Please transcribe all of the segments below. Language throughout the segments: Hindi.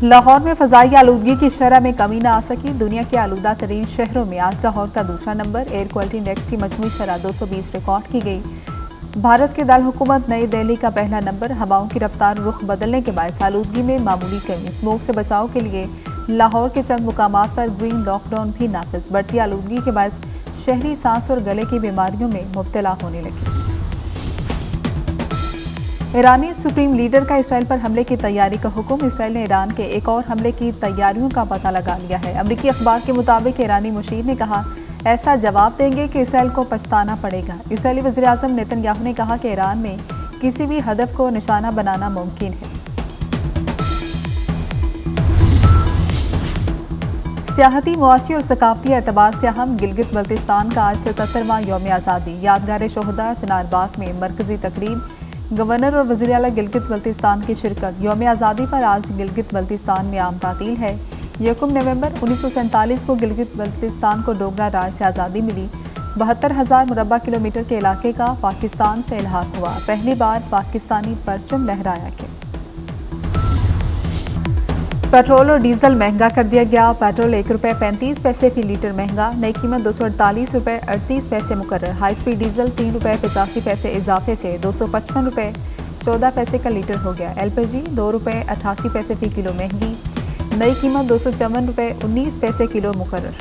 लाहौर में फजाई आलूदगी की शरह में कमी न आ सकी। दुनिया के आलूदा तरीन शहरों में आज लाहौर का दूसरा नंबर। एयर क्वालिटी इंडेक्स की मजमूई शरह 220 रिकॉर्ड की गई। भारत के दार हुकूमत नई दिल्ली का पहला नंबर। हवाओं की रफ्तार रुख बदलने के बायस आलूदगी में मामूली कमी। स्मोक से बचाव के लिए लाहौर के चंद मुकामात पर ग्रीन लॉकडाउन भी नाफिज। बढ़ती आलूदगी के बायस शहरी सांस और गले की बीमारियों में मुब्तला होने लगी। ईरानी सुप्रीम लीडर का इसराइल पर हमले की तैयारी का हुक्म। इसराइल ने ईरान के एक और हमले की तैयारियों का पता लगा लिया है। अमरीकी अखबार के मुताबिक ईरानी मुशीर ने कहा, ऐसा जवाब देंगे कि इसराइल को पछताना पड़ेगा। इसराइली वज़ीर-ए-आज़म नेतन्याहू ने कहा कि ईरान में किसी भी हदफ को निशाना बनाना मुमकिन है। सियाहती, मुआशी और सकाफती एतबार से अहम गिलगित बल्तिस्तान का आज 77वां यौम आज़ादी। यादगार शोहदा चनारबाग में मरकजी तकरीब। गवर्नर और वज़ीर आला गिलगित बल्तिस्तान की शिरकत। यौम आज़ादी पर आज गिलगित बल्तिस्तान में आम तातील है। 1 नवंबर 1947 को गिलगित बल्तिस्तान को डोगरा राज से आज़ादी मिली। 72,000 मुरब्बा किलोमीटर के इलाके का पाकिस्तान से इल्हाक हुआ। पहली बार पाकिस्तानी परचम लहराया गया। पेट्रोल और डीजल महंगा कर दिया गया। पेट्रोल ₹1.35 फी लीटर महंगा। नई कीमत ₹248.38 मुकर्रर। हाई स्पीड डीजल ₹3.85 इजाफे से ₹255.14 का लीटर हो गया। LPG ₹2.88 फी किलो महंगी। नई कीमत ₹254.19 किलो मुकर्रर।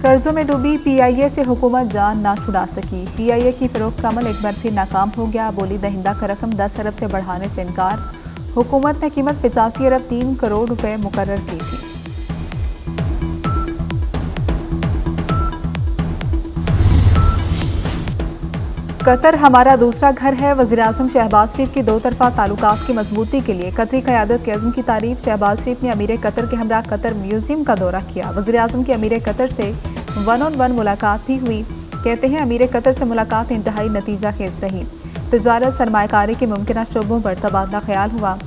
कर्जों में डूबी PIA से हुकूमत जान ना छुड़ा सकी। PIA की फरोख्त का अमल एक बार फिर नाकाम हो गया। बोली दहिंदा का रकम 10 अरब से बढ़ाने से इनकार। हुकूमत ने कीमत 85 अरब 3 करोड़ रुपए मुकर्रर की थी। कतर हमारा दूसरा घर है। वज़ीर-ए-आज़म शहबाज शरीफ की 2 तरफा ताल्लुकात की मजबूती के लिए कतरी क़यादत के अज़्म की तारीफ। शहबाज शरीफ ने अमीर कतर के हमरा कतर म्यूजियम का दौरा किया। वज़ीर-ए-आज़म की अमीर कतर से 1-on-1 मुलाकात भी हुई। कहते हैं अमीर कतर से मुलाकात इंतहाई नतीजा खेज रही। तिजारत, सरमायाकारी के मुमकिन शोबों पर तबादला ख्याल हुआ।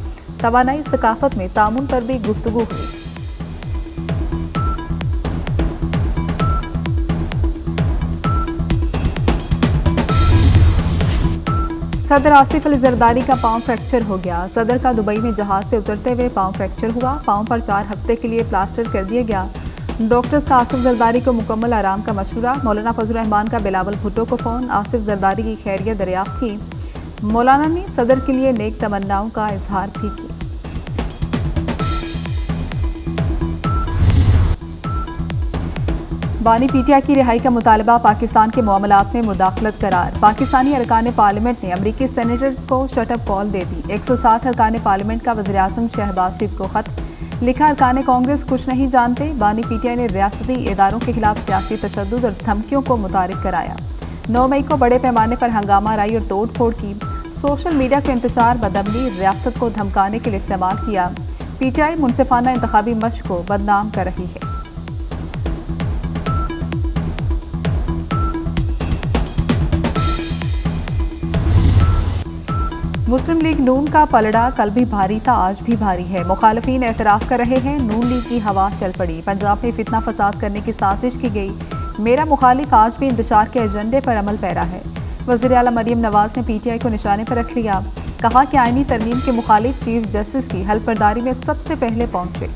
तवानाई सकाफत में तामुन पर भी गुफ्तगू हुई। सदर आसिफ अली जरदारी का पांव फ्रैक्चर हो गया। सदर का दुबई में जहाज से उतरते हुए पांव फ्रैक्चर हुआ। पांव पर 4 हफ्ते के लिए प्लास्टर कर दिया गया। डॉक्टर्स का आसिफ जरदारी को मुकम्मल आराम का मशवरा। मौलाना फजल रहमान का बिलावल भुट्टो को फ़ोन। आसिफ जरदारी की खैरियत दरियाफ्त की। मौलाना ने सदर के लिए नेक तमन्नाओं का इजहार भी किया। बानी पीटीआई की रिहाई का मुतालबा। पाकिस्तान के मामलात में मुदाखलत करार। पाकिस्तानी अरकान पार्लियामेंट ने अमरीकी सेनेटर्स को शटअप कॉल दे दी। 160 अरकान पार्लियामेंट का वज़ीर-ए-आज़म शहबाज शरीफ को खत लिखा। अरकान कांग्रेस कुछ नहीं जानते। बानी पीटीआई ने रियासती इदारों के खिलाफ सियासी तशद्दुद और धमकियों को मुतारिक कराया। 9 मई को बड़े पैमाने पर हंगामा राई और तोड़ फोड़ की। सोशल मीडिया के इंतशार बदअमनी रियासत को धमकाने के लिए इस्तेमाल किया। पीटीआई मुनसिफाना इंतखाबी मश्क को बदनाम कर रही है। मुस्लिम लीग नून का पलड़ा कल भी भारी था, आज भी भारी है। मुखालफीन एतराफ़ कर रहे हैं, नून लीग की हवा चल पड़ी। पंजाब में फितना फसाद करने की साजिश की गई। मेरा मुखालिफ आज भी इंतशार के एजेंडे पर अमल पैरा है। वज़ीर आला मरियम नवाज ने PTI को निशाने पर रख लिया। कहा कि आईनी तरमीम के मुखालिफ चीफ जस्टिस की हल्फबर्दारी में सबसे पहले पहुंचे।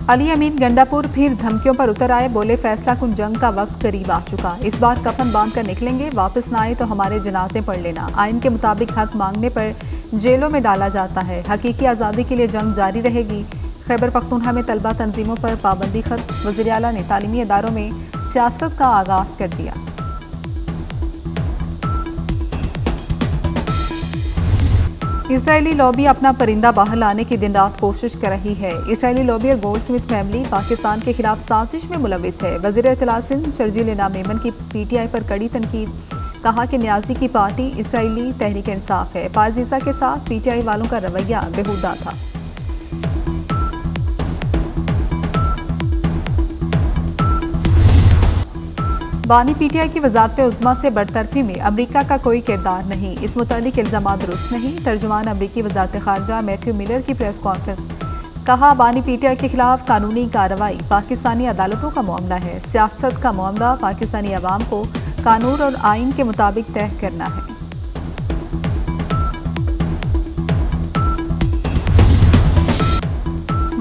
अली अमीन गंडापुर फिर धमकियों पर उतर आए। बोले फैसला कुन जंग का वक्त करीब आ चुका। इस बार कफन बांध कर निकलेंगे, वापस ना आए तो हमारे जनाजे पढ़ लेना। आइन के मुताबिक हक मांगने पर जेलों में डाला जाता है। हकीकी आज़ादी के लिए जंग जारी रहेगी। खैबर पख्तूनख्वा में तलबा तंजीमों पर पाबंदी खत्म। वज़ीर आला ने तालीमी इदारों में सियासत का आगाज़ कर दिया। इसराइली लॉबी अपना परिंदा बाहर लाने की दिन रात कोशिश कर रही है। इसराइली लॉबी और गोल्डस्मिथ फैमिली पाकिस्तान के खिलाफ साजिश में मुलविस है। वज़ीर इत्तला सिंध शर्जील इनाम मेमन की PTI पर कड़ी तनकीद। कहा कि न्याजी की पार्टी इसराइली तहरीक इंसाफ है। पाजीसा के साथ PTI वालों का रवैया बेहुदा था। बानी PTI की वज़ारत उज़्मा से बरतरफी में अमरीका का कोई किरदार नहीं। इस मुतालिक इल्ज़ामात दुरुस्त नहीं। तर्जुमान अमरीकी वज़ारत ख़ारजा मैथ्यू मिलर की प्रेस कॉन्फ्रेंस। कहा, बानी पीटीआई के खिलाफ कानूनी कार्रवाई पाकिस्तानी अदालतों का मामला है। सियासत का मामला पाकिस्तानी अवाम को कानून और आइन के मुताबिक तय करना है।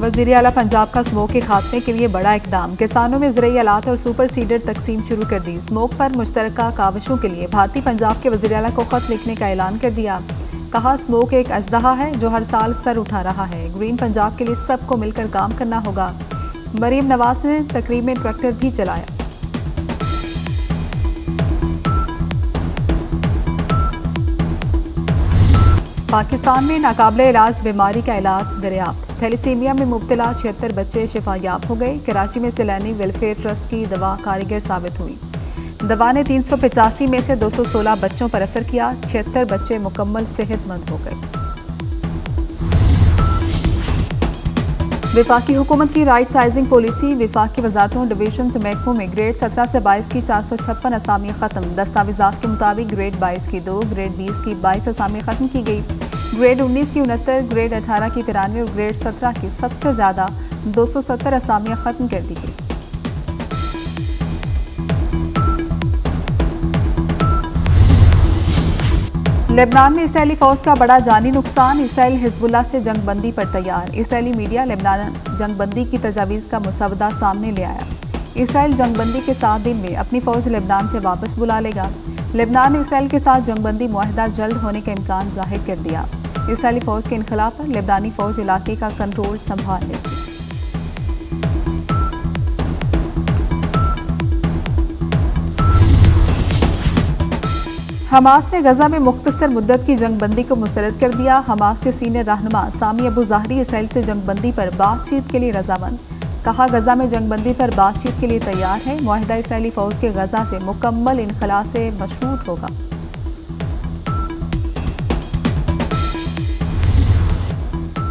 वज़ीर आला पंजाब का स्मोक के खात्मे के लिए बड़ा इकदाम। किसानों में ज़रूरी आलात और सुपर सीडर तकसीम शुरू कर दी। स्मोक पर मुश्तरका काविशों के लिए भारतीय पंजाब के वज़ीर आला को खत लिखने का ऐलान कर दिया। कहा, स्मोक एक अजदहा है जो हर साल सर उठा रहा है। ग्रीन पंजाब के लिए सबको मिलकर काम करना होगा। मरीम नवाज ने तकरीब में ट्रैक्टर भी चलाया। पाकिस्तान में नाकाबिले इलाज बीमारी का इलाज दरियाफ्त। थैलीसीमिया में मुब्तला 76 बच्चे शिफायाब हो गए। कराची में सैलानी वेलफेयर ट्रस्ट की दवा कारगर साबित हुई। दवा ने 385 में से 216 बच्चों पर असर किया। 76 बच्चे मुकम्मल सेहतमंद हो गए। विफाकी हुकूमत की राइट साइजिंग पॉलिसी। विफाकी वजारतों, डिवीजन महकमों में ग्रेड 17 से 22 की 456 असामियाँ खत्म। दस्तावेजात के मुताबिक ग्रेड 22 की 2, ग्रेड 20 की 22 असामियाँ खत्म की गई। ग्रेड 19 की 69, ग्रेड 18 की 93 और ग्रेड 17 की सबसे ज़्यादा 270 असामियाँ खत्म कर दी गई। लेबनान में इसराइली फौज का बड़ा जानी नुकसान। इसराइल हिजबुल्लाह से जंगबंदी पर तैयार। इसराइली मीडिया लेबनान जंगबंदी की तजावीज़ का मुसवदा सामने ले आया। इसराइल जंगबंदी के 7 दिन में अपनी फौज लेबनान से वापस बुला लेगा। लेबनान ने इसराइल के साथ जंगबंदी मुआहदा जल्द होने का इम्कान जाहिर कर दिया। इसराइली फौज के इनखला पर लेबनानी फौज इलाके का कंट्रोल संभाल लेगी। हमास ने गजा में मुख्तसर मुद्दत की जंगबंदी को मुस्तरद कर दिया। हमास के सीनियर रहनुमा सामी अबू ज़ाहरी इसराइल से जंगबंदी पर बातचीत के लिए रजामंद। कहा, गजा में जंगबंदी पर बातचीत के लिए तैयार है। मुआहिदा इसराइली फौज के गजा से मुकम्मल इनखला से मशरूत होगा।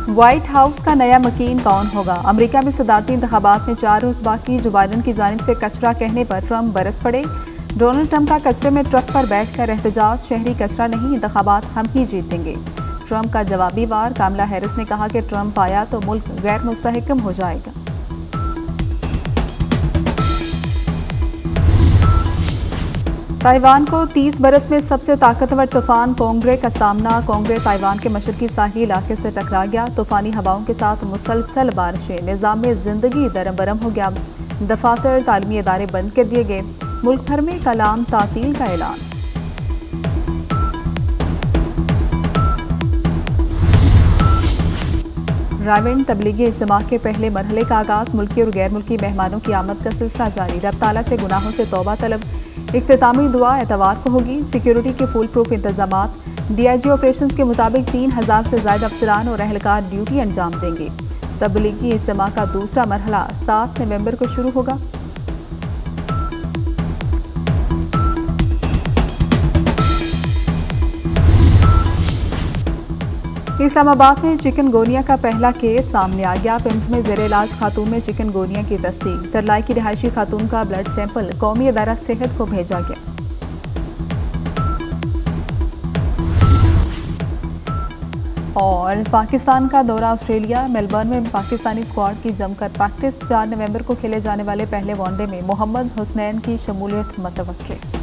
व्हाइट हाउस का नया मकीन कौन होगा? अमेरिका में सदारती इंतखाबात में 4 रोज बाकी। जो बाइडन की जानिब से कचरा कहने पर ट्रंप बरस पड़े। डोनाल्ड ट्रंप का कचरे में ट्रक पर बैठकर एहतजाज। शहरी कचरा नहीं, इंतखाबात हम ही जीतेंगे। ट्रंप का जवाबी वार। कामला हैरिस ने कहा कि ट्रंप आया तो मुल्क गैर मुस्तहकम हो जाएगा। ताइवान को 30 बरस में सबसे ताकतवर तूफान कोंग्रे का सामना। कोंग्रे ताइवान के मशरकी साहिली इलाके से टकरा गया। तूफानी हवाओं के साथ मुसलसल बारिशें। निज़ाम में जिंदगी दरम बरम हो गया। दफातर, तालीमी इदारे बंद कर दिए गए। मुल्क भर में कलाम तातील का ऐलान। रायविंड तबलीगी इज्तिमा के पहले मरहले का आगाज। मुल्की और गैर मुल्की मेहमानों की आमद का सिलसिला जारी। रब ताला से गुनाहों से तौबा तलब। इख्तितामी दुआ एतवार को होगी। सिक्योरिटी के फुल प्रूफ इंतजामात। DIG ऑपरेशन के मुताबिक 3000 से ज्यादा अफसरान और अहलकार ड्यूटी अंजाम देंगे। तबलीगी इज्तिमा का दूसरा मरहला 7 नवंबर को शुरू होगा। इस्लामाबाद में चिकनगोनिया का पहला केस सामने आ गया। पिम्स में ज़ेरे इलाज खातून में चिकनगोनिया की तस्दीक। तरलाई की रिहायशी खातून का ब्लड सैंपल कौमी अदारा सेहत को भेजा गया। और पाकिस्तान का दौरा ऑस्ट्रेलिया। मेलबर्न में पाकिस्तानी स्क्वाड की जमकर प्रैक्टिस। 4 नवंबर को खेले जाने वाले पहले वनडे में मोहम्मद हुसनैन की शमूलियत मुतवक्किल।